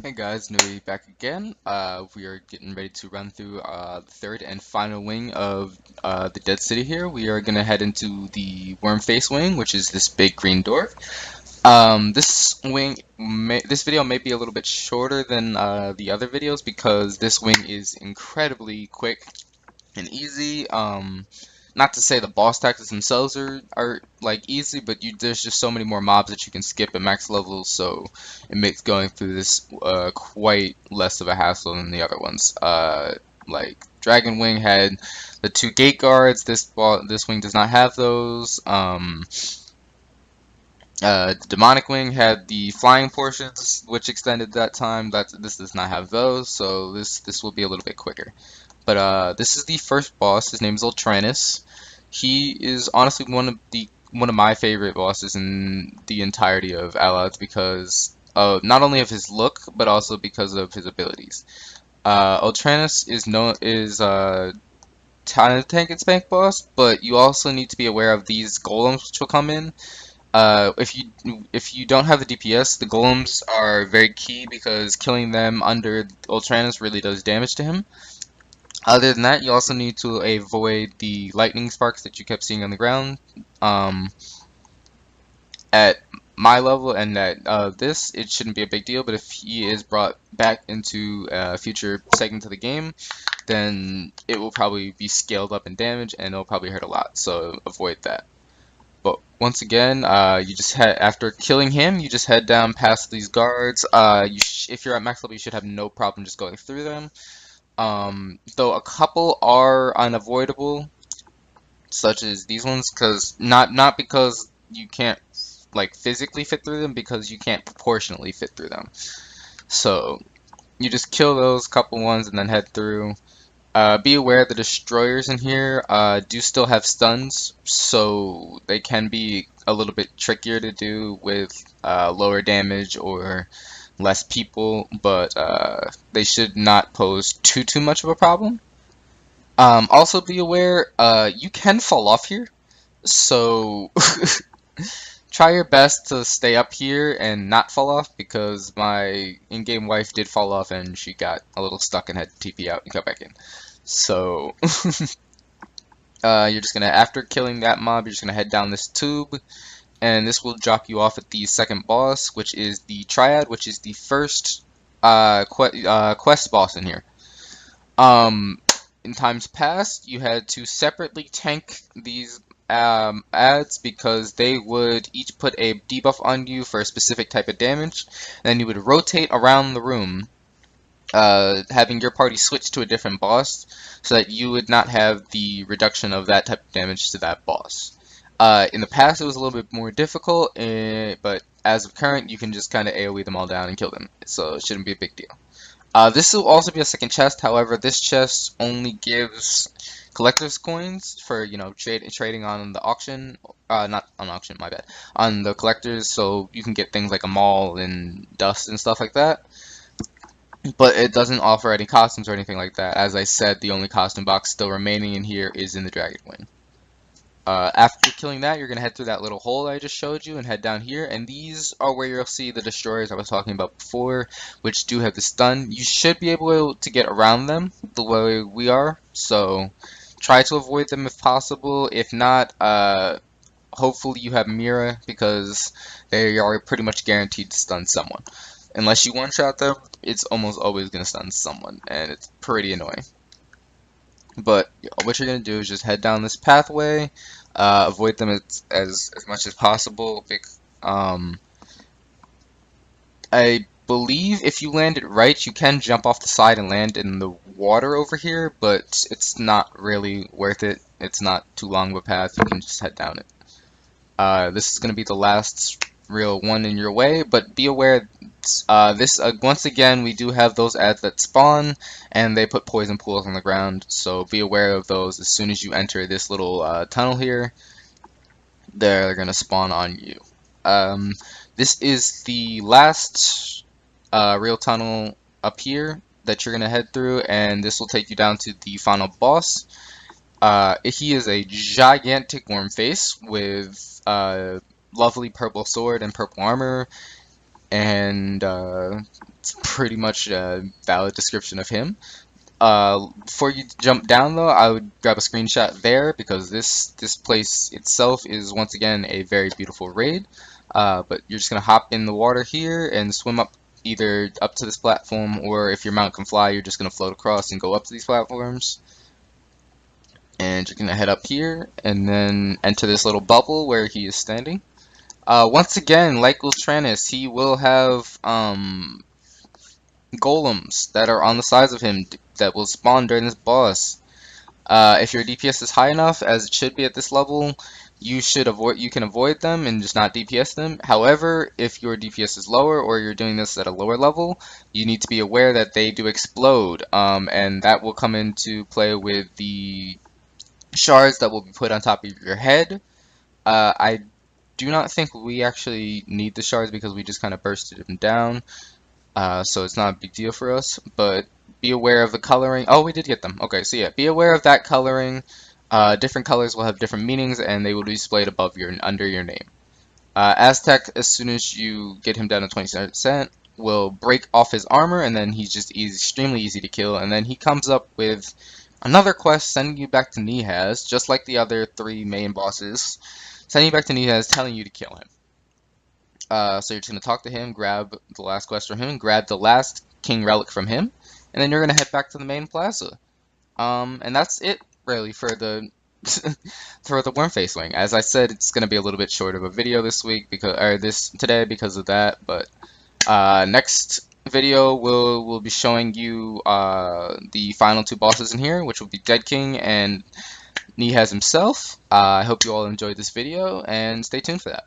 Hey guys, Nui back again. We are getting ready to run through the third and final wing of the Dead City here. We are going to head into the Wormface wing, which is this big green door. This video may be a little bit shorter than the other videos because this wing is incredibly quick and easy. Not to say the boss tactics themselves are like easy, but there's just so many more mobs that you can skip at max levels, so it makes going through this quite less of a hassle than the other ones. Like Dragon Wing had the two gate guards. This wing does not have those. The Demonic Wing had the flying portions, which extended that time. This does not have those, so this will be a little bit quicker. But this is the first boss. His name is Trenyce. He is honestly one of my favorite bosses in the entirety of Allods because not only of his look but also because of his abilities. Trenyce is tank and spank boss, but you also need to be aware of these golems which will come in. If you don't have the DPS, the golems are very key because killing them under Ultranis really does damage to him. Other than that, you also need to avoid the lightning sparks that you kept seeing on the ground. At my level and at this, it shouldn't be a big deal, but if he is brought back into a future segment of the game, then it will probably be scaled up in damage and it'll probably hurt a lot, so avoid that. But once again, after killing him, you just head down past these guards. If you're at max level, you should have no problem just going through them. Though a couple are unavoidable, such as these ones, because not because you can't like physically fit through them, because you can't proportionally fit through them. So you just kill those couple ones and then head through. Be aware the destroyers in here do still have stuns, so they can be a little bit trickier to do with lower damage or less people, but they should not pose too much of a problem. Also be aware, you can fall off here, so try your best to stay up here and not fall off, because my in-game wife did fall off and she got a little stuck and had to TP out and come back in. So you're just gonna, after killing that mob, you're just gonna head down this tube, and this will drop you off at the second boss, which is the Triad, which is the first quest boss in here. In times past, you had to separately tank these ads because they would each put a debuff on you for a specific type of damage, and then you would rotate around the room, having your party switch to a different boss so that you would not have the reduction of that type of damage to that boss. In the past, it was a little bit more difficult, but as of current, you can just kind of AoE them all down and kill them, so it shouldn't be a big deal. This will also be a second chest. However, this chest only gives collector's coins for, you know, trading on the auction. Not on auction, my bad. On the collectors, so you can get things like a mall and dust and stuff like that. But it doesn't offer any costumes or anything like that. As I said, the only costume box still remaining in here is in the Dragon Wing. After killing that, you're going to head through that little hole that I just showed you and head down here. And these are where you'll see the destroyers I was talking about before, which do have the stun. You should be able to get around them the way we are, so try to avoid them if possible. If not, hopefully you have Mira, because they are pretty much guaranteed to stun someone. Unless you one-shot them, it's almost always going to stun someone, and it's pretty annoying. But what you're going to do is just head down this pathway, avoid them as much as possible. I believe if you land it right, you can jump off the side and land in the water over here, but it's not really worth it. It's not too long of a path. You can just head down it. This is going to be the last real one in your way, but be aware once again, we do have those ads that spawn and they put poison pools on the ground, so be aware of those. As soon as you enter this little tunnel here, they're gonna spawn on you. This is the last real tunnel up here that you're gonna head through, and this will take you down to the final boss. He is a gigantic Wormface with lovely purple sword and purple armor, and It's pretty much a valid description of him. Before you jump down though, I would grab a screenshot there because this place itself is once again a very beautiful raid. But you're just gonna hop in the water here and swim up either up to this platform, or if your mount can fly, you're just gonna float across and go up to these platforms. And you're gonna head up here and then enter this little bubble where he is standing. Once again, like with Trenyce, he will have golems that are on the sides of him that will spawn during this boss. If your DPS is high enough, as it should be at this level, you can avoid them and just not DPS them. However, if your DPS is lower or you're doing this at a lower level, you need to be aware that they do explode, and that will come into play with the shards that will be put on top of your head. I do not think we actually need the shards because we just kind of bursted them down. So it's not a big deal for us, but be aware of the coloring. Oh, we did get them. Okay, so yeah, be aware of that coloring. Different colors will have different meanings, and they will be displayed under your name. Aztec, as soon as you get him down to 20%, will break off his armor, and then he's just extremely easy to kill. And then he comes up with another quest sending you back to Nihaz, just like the other 3 main bosses, sending you back to Nihaz, telling you to kill him. So you're just going to talk to him, grab the last quest from him, grab the last king relic from him, and then you're going to head back to the main plaza. And that's it, really, for the for the Wormface wing. As I said, it's going to be a little bit short of a video this week today because of that. But next video we'll be showing you the final 2 bosses in here, which will be Dead King and Nihaz himself. I hope you all enjoyed this video, and stay tuned for that.